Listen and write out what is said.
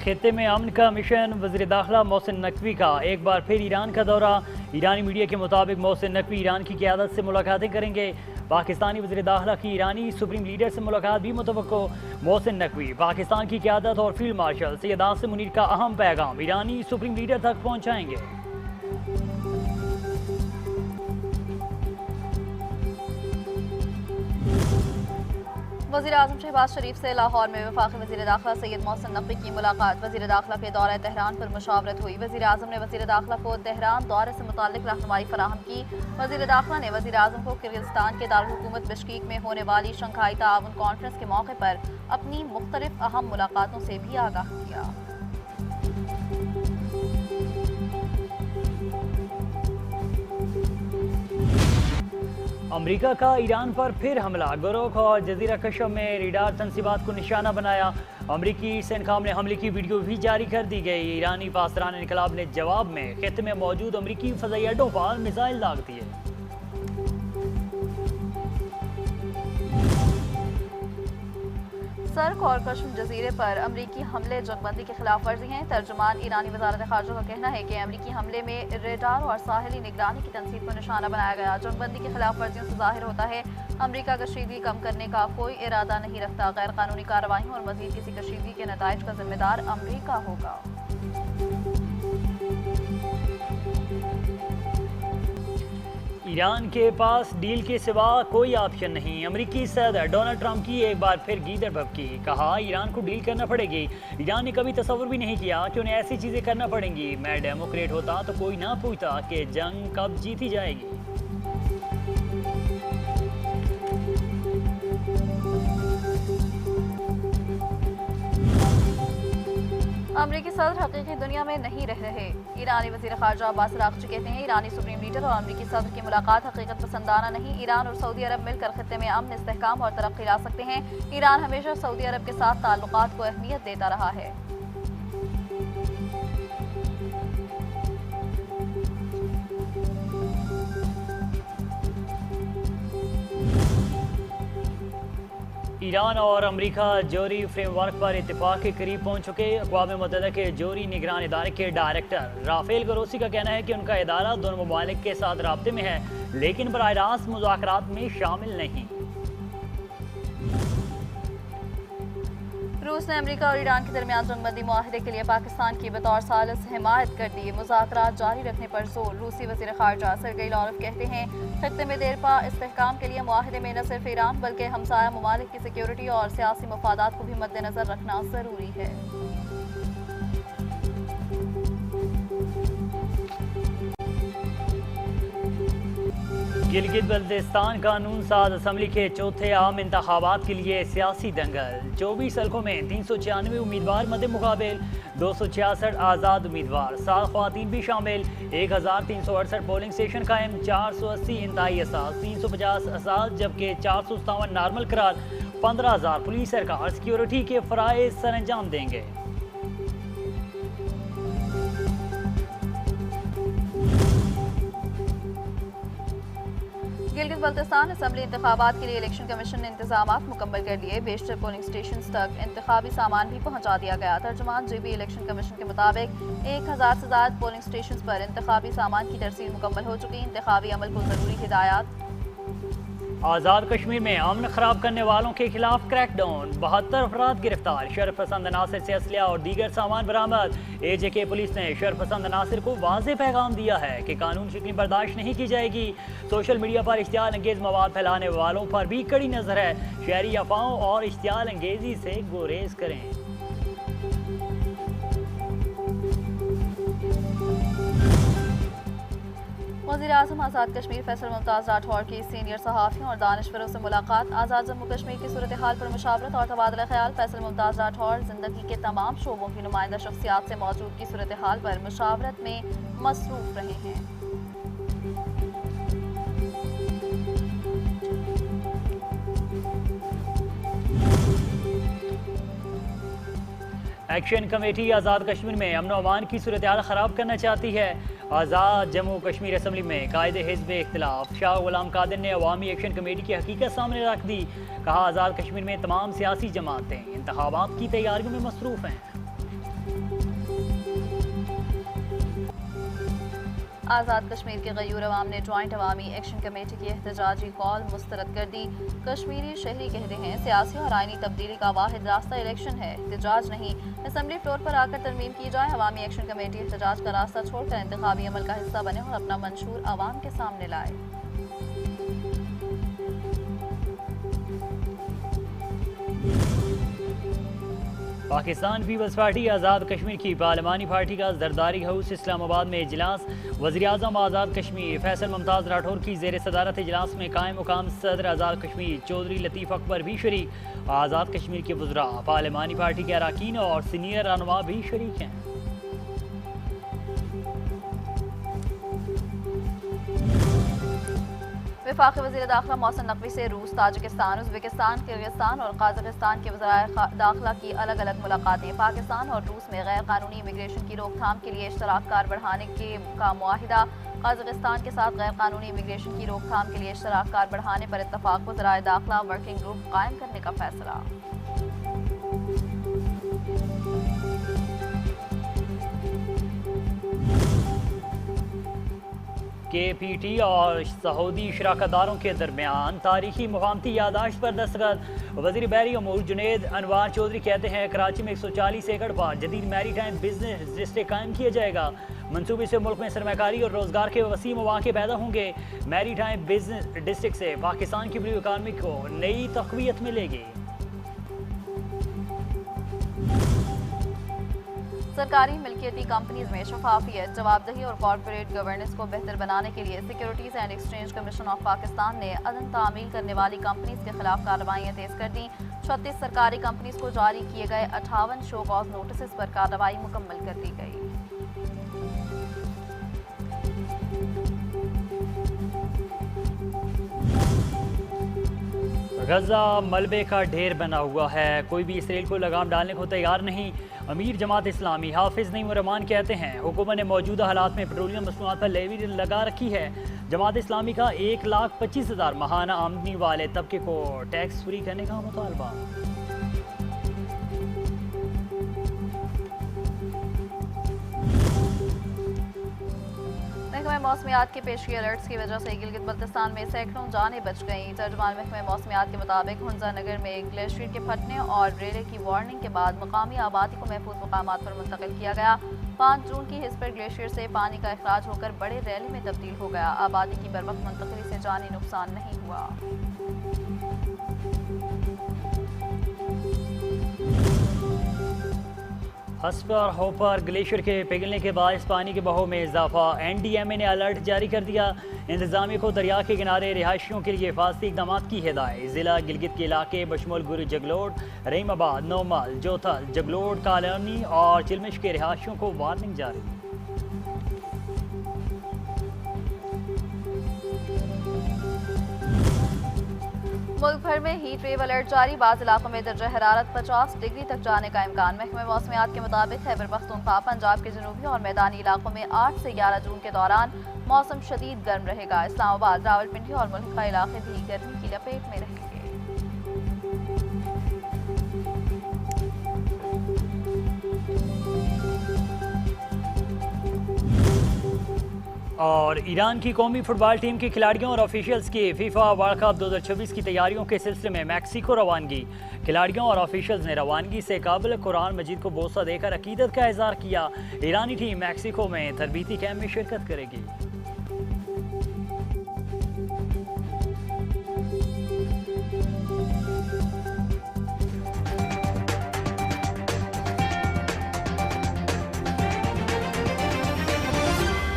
खित्ते में अमन का मिशन। वज़ीर दाखिला मोहसिन नकवी का एक बार फिर ईरान का दौरा। ईरानी मीडिया के मुताबिक मोहसिन नकवी ईरान की क़यादत से मुलाकातें करेंगे। पाकिस्तानी वज़ीर दाखिला की ईरानी सुप्रीम लीडर से मुलाकात भी मुतवक्को। मोहसिन नकवी पाकिस्तान की क़यादत और फील्ड मार्शल सैयद आसिम मुनीर का अहम पैगाम ईरानी सुप्रीम लीडर तक पहुँचाएंगे। वज़ीर आज़म शहबाज शरीफ से लाहौर में वफाकी वज़ीर दाखिला सैयद मोहसिन नकवी की मुलाकात। वज़ीर दाखिला के दौरे तेहरान पर मुशावरत हुई। वज़ीर आज़म ने वज़ीर दाखिला को तेहरान दौरे से मुताल्लिक़ रहनुमाई फराहम की। वज़ीर दाखिला ने वज़ीर आज़म को किर्गिस्तान के दारुल-हुकूमत बिश्केक में होने वाली शंघाई ताउन कॉन्फ्रेंस के मौके पर अपनी मुख्तलिफ अहम मुलाकातों से भी आगाह किया। अमेरिका का ईरान पर फिर हमला। गुरोख और जजीरा कशम में रेडार तनसीबात को निशाना बनाया। अमरीकी सेनकाम ने हमले की वीडियो भी जारी कर दी गई। ईरानी पासरान इनकलाब ने जवाब में खित्ते में मौजूद अमरीकी फ़ज़ाई अड्डों पर मिसाइल दाग दिए। सर्क और कश्म जजीरे पर अमरीकी हमले जंगबंदी की खिलाफ वर्जी हैं। तर्जुमान ईरानी वजारत खारजा का कहना है कि अमरीकी हमले में रेडार और साहिली निगरानी की तनसीब को निशाना बनाया गया। जंगबंदी की खिलाफ वर्जियों से जाहिर होता है अमरीका कशीदगी कम करने का कोई इरादा नहीं रखता। गैर कानूनी कार्रवाइयों और मजीद किसी कशीदगी के नताइज का जिम्मेदार अमरीका होगा। ईरान के पास डील के सिवा कोई ऑप्शन नहीं। अमरीकी सदर डोनाल्ड ट्रंप की एक बार फिर गीदड़ भभकी। कहा ईरान को डील करना पड़ेगी। ईरान ने कभी तसव्वुर भी नहीं किया कि उन्हें ऐसी चीज़ें करना पड़ेंगी। मैं डेमोक्रेट होता तो कोई ना पूछता कि जंग कब जीती जाएगी। अमरीकी सदर हकीकी दुनिया में नहीं रह रहे। ईरानी वज़ीर ख़ारजा अब्बास अराग़ची कहते हैं ईरानी सुप्रीम लीडर और अमरीकी सदर की मुलाकात हकीकत पसंदाना नहीं। ईरान और सऊदी अरब मिलकर खित्ते में अमन, इस्तेहकाम और तरक्की ला सकते हैं। ईरान हमेशा सऊदी अरब के साथ ताल्लुकात को अहमियत देता रहा है। ईरान और अमेरिका जोरी फ्रेमवर्क पर इत्तेफाक के करीब पहुंच चुके। अक़वाम मुत्तहिदा के जोरी निगरान इदारे के डायरेक्टर राफेल ग्रोसी का कहना है कि उनका इदारा दोनों ममालिक के साथ राब्ते में है, लेकिन बराह रास्त मुज़ाकरात में शामिल नहीं। रूस ने अमेरिका और ईरान के दरमियान जंगबंदी मुआहदे के लिए पाकिस्तान की बतौर सालिस हिमायत कर दी। मुज़ाकरात जारी रखने पर जोर। रूसी वज़ीर ख़ारजा सरगेई लारोव कहते हैं खित्ते में देरपा इस्तेहकाम के लिए मुआहदे में न सिर्फ ईरान बल्कि हमसाया ममालिक की सिक्योरिटी और सियासी मफादात को भी मद्देनजर रखना ज़रूरी है। गिलगित बल्तिस्तान कानून साज असम्बली के चौथे आम इंतखाबात के लिए सियासी दंगल। 24 हल्कों में 396 उम्मीदवार मद्दे मुकाबिल, 266 आज़ाद उम्मीदवार, 7 ख़वातीन भी शामिल। 1368 पोलिंग स्टेशन कायम, 480 इंतहाई असास, 350 असास जबकि 457 नॉर्मल करार। 15,000 पुलिस सरकार सिक्योरिटी के फ़राइज़ सरअंजाम देंगे। गिलगित बल्तिस्तान असम्बली इंतखाबात के लिए इलेक्शन कमीशन ने इंतजामात मुकम्मल कर लिए। बेशतर पोलिंग स्टेशन तक इंतखाबी सामान भी पहुंचा दिया गया। तर्जुमान जेबी इलेक्शन कमीशन के मुताबिक 1000 से ज़्यादा पोलिंग स्टेशन पर इंतखाबी सामान की तरसील मुकम्मल हो चुकी। इंतखाबी अमल को ज़रूरी हिदायत। आज़ाद कश्मीर में अमन खराब करने वालों के खिलाफ क्रैकडाउन। 72 अफराद गिरफ्तार। शरपसंद अनासर से असलिया और दीगर सामान बरामद। AJK पुलिस ने शरपसंद अनासर को वाज़ेह पैगाम दिया है कि कानून शिकनी बर्दाश्त नहीं की जाएगी। सोशल मीडिया पर इश्तियाल अंगेज मवाद फैलाने वालों पर भी कड़ी नजर है। शहरी अफवाहों और इश्तियाल अंगेजी से गुरेज करें। वज़ीर आज़म आज़ाद कश्मीर फैसल मुमताज़ राठौर की सीनियर सहाफ़ियों और दानिशवरों से मुलाकात। आज़ाद जम्मू कश्मीर की सूरत हाल पर मुशावरत और तबादला ख्याल। फैसल मुमताज़ राठौर ज़िंदगी के तमाम शोबों की नुमाइंदा शख्सियात से मौजूदगी सूरत हाल पर मुशावरत में मसरूफ़ रहे हैं। एक्शन कमेटी आज़ाद कश्मीर में अमन अमान की सूरत हाल ख़राब करना चाहती है। आज़ाद जम्मू कश्मीर असम्बली में कायदे हिज़्ब इख्तिलाफ। शाह गुलाम कादिर ने अवामी एक्शन कमेटी की हकीकत सामने रख दी। कहा आज़ाद कश्मीर में तमाम सियासी जमातें इंतखाबात की तैयारियों में मसरूफ़ हैं। आज़ाद कश्मीर के गयूर अवाम ने जॉइंट अवामी एक्शन कमेटी की एहतजाजी कॉल मुस्तरद कर दी। कश्मीरी शहरी कहते हैं सियासी और आइनी तब्दीली का वाहिद रास्ता इलेक्शन है, एहतजाज नहीं। असम्बली फ्लोर पर आकर तरमीम की जाए। अवामी एक्शन कमेटी एहतजाज का रास्ता छोड़कर इंतखाबी अमल का हिस्सा बने और अपना मंशूर अवाम के सामने लाए। पाकिस्तान पीपल्स पार्टी आज़ाद कश्मीर की पार्लिमानी पार्टी का जरदारी हाउस इस्लामाबाद में इजलास। वज़ीर-ए-आज़म आज़ाद कश्मीर फैसल मुमताज़ राठौर की ज़ेर सदारत इजलास में कायम मुकाम सदर आज़ाद कश्मीर चौधरी लतीफ़ अकबर भी शरीक। आज़ाद कश्मीर के वज़रा, पार्लिमानी पार्टी के अरकान और सीनियर रहनुमा भी शरीक हैं। वफाकी वज़ीर दाखिला मोहसिन नकवी से रूस, ताजिकिस्तान, उज़्बेकिस्तान, किर्गिस्तान और कजाकिस्तान के वज़राए दाखिला की अलग अलग मुलाकातें। पाकिस्तान और रूस में गैर कानूनी इमिग्रेशन की रोकथाम के लिए इश्तराक बढ़ाने का मुआहिदा। कजाकिस्तान के साथ गैर कानूनी इमिग्रेशन की रोकथाम के लिए इश्तराक बढ़ाने पर इत्तफाक। वज़राए दाखिला वर्किंग ग्रुप कायम करने का फैसला। KPT और सऊदी शराकतदारों के दरमियान तारीखी मुफाहमती यादाश्त पर दस्तखत। वज़ीर बहरी अमूर जुनैद अनवार चौधरी कहते हैं कराची में 140 एकड़ पर जदीद मैरी टाइम बिजनेस डिस्ट्रिक्ट कायम किया जाएगा। मनसूबे से मुल्क में सरमाकारी और रोजगार के वसी मौके पैदा होंगे। मैरी टाइम बिजनेस डिस्ट्रिक्ट से पाकिस्तान की ब्लू इकानमी को नई तक़वियत मिलेगी। सरकारी मिल्कियती कंपनीज में शफाफियत, जवाबदेही और कॉर्पोरेट गवर्नेंस को बेहतर बनाने के लिए securities and exchange commission of Pakistan ने अदन तामील करने वाली कंपनीज के खिलाफ कार्रवाइयाँ तेज कर दी। 36 सरकारी कंपनीज को जारी किए गए 58 शो कॉज नोटिस पर कार्रवाई मुकम्मल कर दी गई। गजा मलबे का ढेर बना हुआ है, कोई भी इसराइल को लगाम डालने को तैयार नहीं। अमीर जमात इस्लामी हाफिज नईम रहमान कहते हैं हुकूमत ने मौजूदा हालात में पेट्रोलियम मसनूआत पर लेवी लगा रखी है। जमात इस्लामी का 1,25,000 माहाना आमदनी वाले तबके को टैक्स फ्री करने का मुतालबा। महकमा मौसमियात के पेशगी अलर्ट्स की वजह से गिलगित बल्तिस्तान में सैकड़ों जानें बच गईं। तर्जुमान महकमा मौसमियात के मुताबिक हुंजा नगर में ग्लेशियर के फटने और रेले की वार्निंग के बाद मकामी आबादी को महफूज मकामात पर मुंतकिल किया गया। 5 जून की हिस्पर ग्लेशियर से पानी का अखराज होकर बड़े रैली में तब्दील हो गया। आबादी की बरवक्त मुंतकिली से जानी नुकसान नहीं हुआ। हस्पर और होपर ग्लेशियर के पिघलने के बाद पानी के बहाव में इजाफा। NDMA ने अलर्ट जारी कर दिया। इंतजामिया को दरिया के किनारे रिहायशियों के लिए हिफाजती इकदाम की हिदायत। जिला गिलगित के इलाके बशमूल गुरु जगलोट, रहीमाबाद, नौमल, जोथल, जगलोट कॉलोनी और चिलमिश के रिहायशियों को वार्निंग जारी। मुल्क भर में हीट वेव अलर्ट जारी। बाज़ इलाकों में दर्जा हरारत 50 डिग्री तक जाने का इम्कान। महकमा मौसमियात के मुताबिक खैबर पख्तूनख्वा, पंजाब के जनूबी और मैदानी इलाकों में 8 से 11 जून के दौरान मौसम शदीद गर्म रहेगा। इस्लामाबाद, रावलपिंडी और मुल्क का इलाके भी गर्मी की लपेट में रहेंगे। और ईरान की कौमी फुटबॉल टीम के खिलाड़ियों और ऑफिशियल्स की फीफा वर्ल्ड कप 2026 की तैयारियों के सिलसिले में मैक्सिको रवानगी। खिलाड़ियों और ऑफिशियल्स ने रवानगी से काबिल कुरान मजीद को बोसा देकर अकीदत का इजहार किया। ईरानी टीम मैक्सिको में तरबीती कैंप में शिरकत करेगी।